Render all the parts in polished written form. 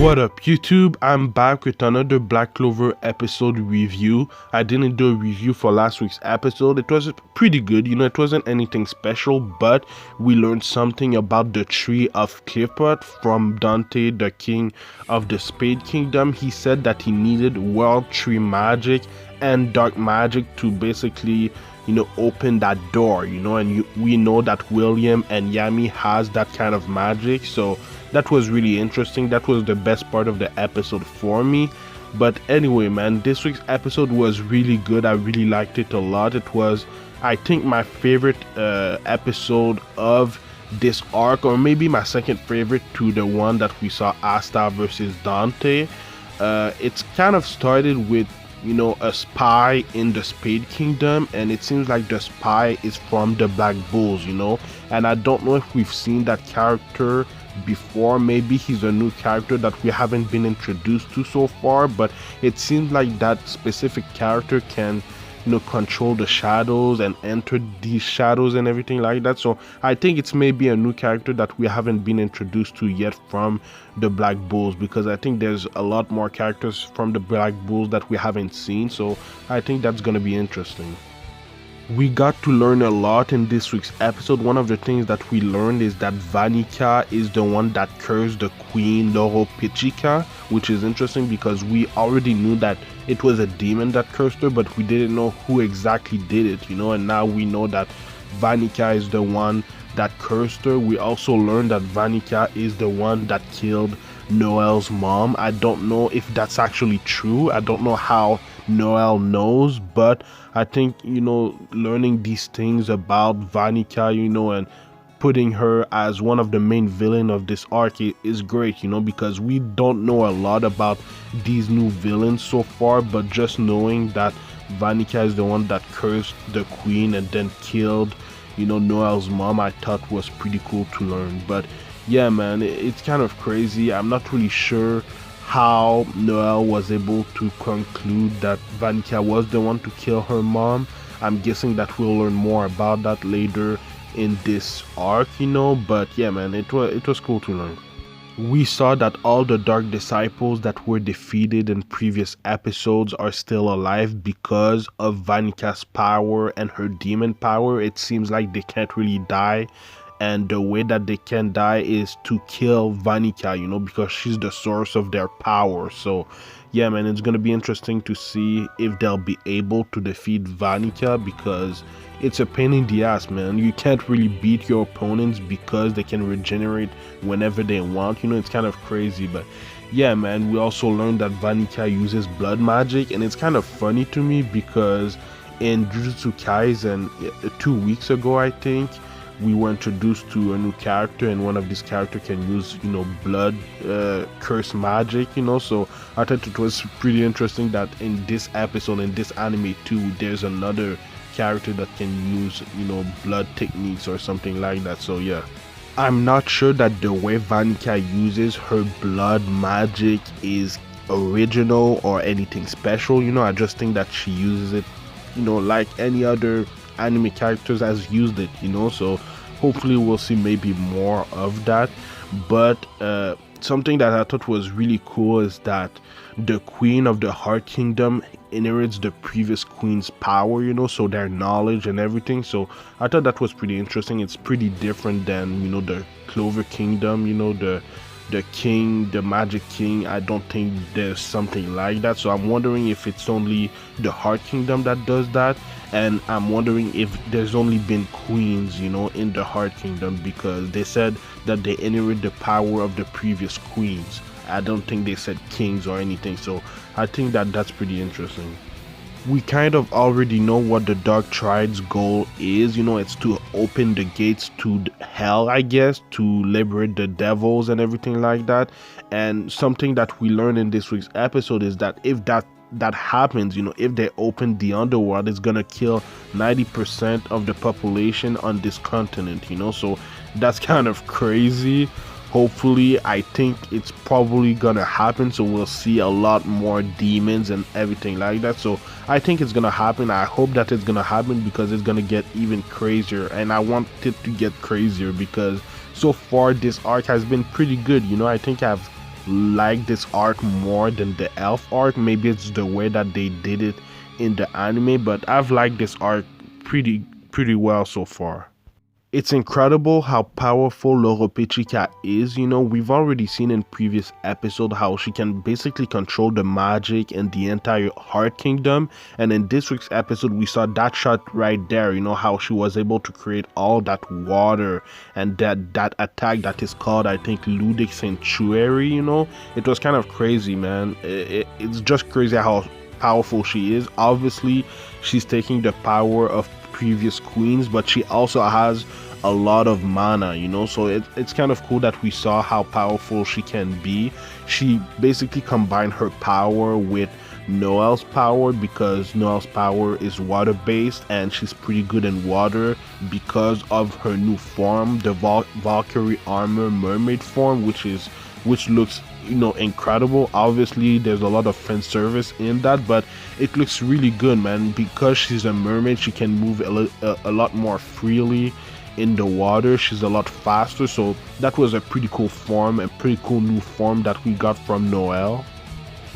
What up YouTube, I'm back with another Black Clover episode review. I didn't do a review for last week's episode. It was pretty good, it wasn't anything special, but we learned something about the tree of Clifford from Dante, the king of the Spade Kingdom. He said that he needed world tree magic and dark magic to basically open that door, and we know that William and Yami has that kind of magic, so that was really interesting. That was the best part of the episode for me. But anyway, man, this week's episode was really good. I really liked it a lot. It was, I think, my favorite episode of this arc, or maybe my second favorite to the one that we saw Asta versus Dante. It's kind of started with a spy in the Spade Kingdom, and it seems like the spy is from the Black Bulls, and I don't know if we've seen that character before. Maybe he's a new character that we haven't been introduced to so far, but it seems like that specific character can control the shadows and enter these shadows and everything like that. So I think it's maybe a new character that we haven't been introduced to yet from the Black Bulls, because I think there's a lot more characters from the Black Bulls that we haven't seen, so I think that's gonna be interesting. We got to learn a lot in this week's episode. One of the things that we learned is that Vanica is the one that cursed the queen Loropichica, which is interesting because we already knew that it was a demon that cursed her, but we didn't know who exactly did it, and now we know that Vanica is the one that cursed her. We also learned that Vanica is the one that killed Noel's mom. I don't know if that's actually true. I don't know how Noel knows, but I think learning these things about Vanica, and putting her as one of the main villain of this arc is great, because we don't know a lot about these new villains so far, but just knowing that Vanica is the one that cursed the queen and then killed Noel's mom, I thought was pretty cool to learn. But yeah, man, it's kind of crazy. I'm not really sure how Noel was able to conclude that Vanica was the one to kill her mom. I'm guessing that we'll learn more about that later in this arc, but yeah, man, it was cool to learn. We saw that all the Dark Disciples that were defeated in previous episodes are still alive because of Vanica's power and her demon power. It seems like they can't really die, and the way that they can die is to kill Vanica, because she's the source of their power. So yeah, man, it's gonna be interesting to see if they'll be able to defeat Vanica, because it's a pain in the ass, man. You can't really beat your opponents because they can regenerate whenever they want, it's kind of crazy. But yeah, man, we also learned that Vanica uses blood magic, and it's kind of funny to me because in Jujutsu Kaisen 2 weeks ago, I think, we were introduced to a new character, and one of these characters can use blood curse magic, so I thought it was pretty interesting that in this episode, in this anime too, there's another character that can use blood techniques or something like that. So yeah, I'm not sure that the way Vanica uses her blood magic is original or anything special. I just think that she uses it like any other anime characters has used it, so hopefully we'll see maybe more of that. But something that I thought was really cool is that the Queen of the Heart Kingdom inherits the previous queen's power, so their knowledge and everything. So I thought that was pretty interesting. It's pretty different than the Clover Kingdom, the king, the Magic King. I don't think there's something like that. So I'm wondering if it's only the Heart Kingdom that does that, and I'm wondering if there's only been queens in the Heart Kingdom, because they said that they inherit the power of the previous queens. I don't think they said kings or anything, so I think that that's pretty interesting. We kind of already know what the Dark Triad's goal is. It's to open the gates to hell, I guess, to liberate the devils and everything like that. And something that we learned in this week's episode is that if that happens, if they open the underworld, it's gonna kill 90% of the population on this continent, so that's kind of crazy. Hopefully, I think it's probably gonna happen, so we'll see a lot more demons and everything like that. So I think it's gonna happen. I hope that it's gonna happen, because it's gonna get even crazier, and I want it to get crazier because so far this arc has been pretty good. I think I've like this arc more than the elf arc. Maybe it's the way that they did it in the anime, but I've liked this arc pretty well so far. It's incredible how powerful Loropechica is. We've already seen in previous episode how she can basically control the magic and the entire Heart Kingdom. And in this week's episode, we saw that shot right there, how she was able to create all that water and that attack that is called, I think, Ludic Sanctuary. It was kind of crazy, man. It's just crazy how powerful she is. Obviously, she's taking the power of previous queens, but she also has a lot of mana, so it's kind of cool that we saw how powerful she can be. She basically combined her power with Noel's power, because Noel's power is water based and she's pretty good in water because of her new form, the Valkyrie armor mermaid form, which looks incredible. Obviously there's a lot of fan service in that, but it looks really good, man. Because she's a mermaid, she can move a lot more freely in the water. She's a lot faster, so that was a pretty cool form, a pretty cool new form that we got from Noel.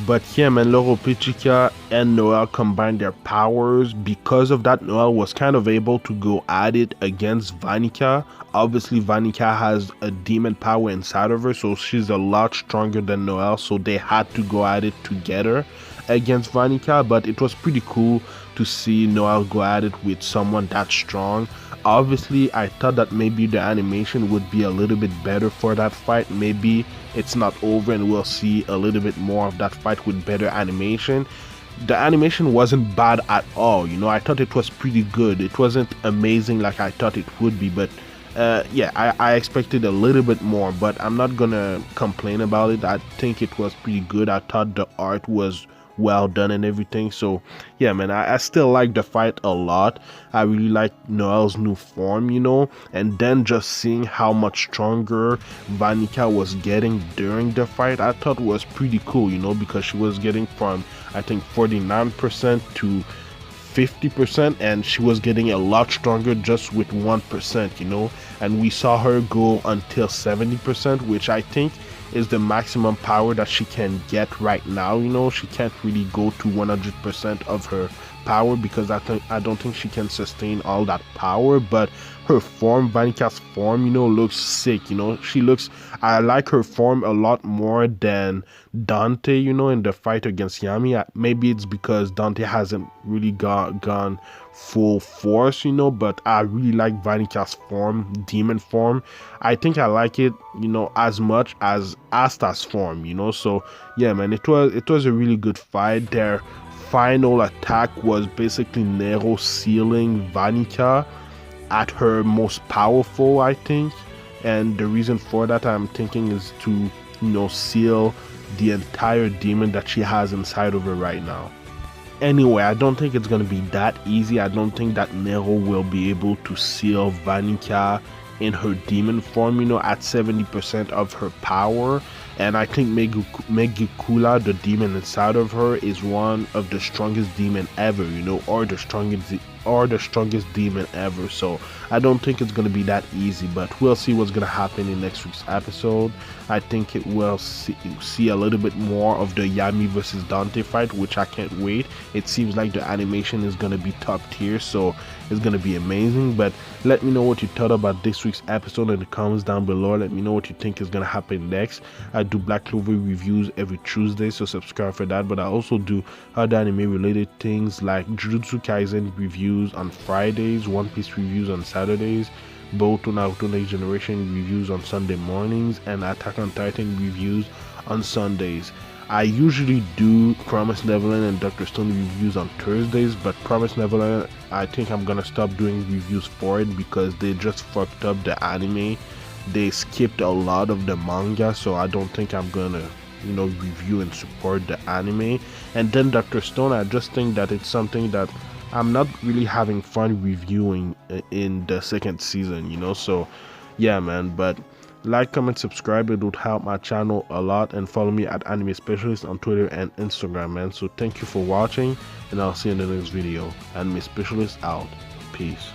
But yeah, man, Loropechica and Noel combined their powers. Because of that, Noel was kind of able to go at it against Vanica. Obviously, Vanica has a demon power inside of her, so she's a lot stronger than Noel, so they had to go at it together against Vanica. But it was pretty cool to see Noel go at it with someone that strong. Obviously, I thought that maybe the animation would be a little bit better for that fight. Maybe it's not over and we'll see a little bit more of that fight with better animation. The animation wasn't bad at all, I thought it was pretty good. It wasn't amazing like I thought it would be, but yeah, I expected a little bit more, but I'm not gonna complain about it. I think it was pretty good. I thought the art was well done and everything. So yeah, man, I still like the fight a lot. I really like Noel's new form, and then just seeing how much stronger Vanica was getting during the fight, I thought was pretty cool, because she was getting from, I think, 49% to 50%, and she was getting a lot stronger just with 1%, and we saw her go until 70%, which I think is the maximum power that she can get right now. She can't really go to 100% of her power, because I don't think she can sustain all that power. But her form, Vanica's form, looks sick. I like her form a lot more than Dante, in the fight against Yami. Maybe it's because Dante hasn't really gone full force, but I really like Vanica's form, demon form. I think I like it, as much as Asta's form, so yeah, man, it was a really good fight. Their final attack was basically Nero sealing Vanica at her most powerful, I think, and the reason for that, I'm thinking, is to seal the entire demon that she has inside of her right now. Anyway, I don't think it's going to be that easy. I don't think that Nero will be able to seal Vanica in her demon form, at 70% of her power. And I think Megicula, the demon inside of her, is one of the strongest demon ever, or the strongest demon ever. So I don't think it's going to be that easy, but we'll see what's going to happen in next week's episode. I think it will see a little bit more of the Yami versus Dante fight, which I can't wait. It seems like the animation is going to be top tier, so it's going to be amazing. But let me know what you thought about this week's episode in the comments down below. Let me know what you think is going to happen next. I do Black Clover reviews every Tuesday, so subscribe for that. But I also do other anime related things like Jujutsu Kaisen reviews on Fridays, One Piece reviews on Saturdays, Boruto Naruto Next Generation reviews on Sunday mornings, and Attack on Titan reviews on Sundays. I usually do Promised Neverland and Dr. Stone reviews on Thursdays, but Promised Neverland, I think I'm gonna stop doing reviews for it because they just fucked up the anime. They skipped a lot of the manga, so I don't think I'm gonna review and support the anime. And then Dr. Stone, I just think that it's something that I'm not really having fun reviewing in the second season, so yeah, man. But like, comment, subscribe, it would help my channel a lot, and follow me at Anime Specialist on Twitter and Instagram, man. So thank you for watching, and I'll see you in the next video. Anime Specialist out. Peace.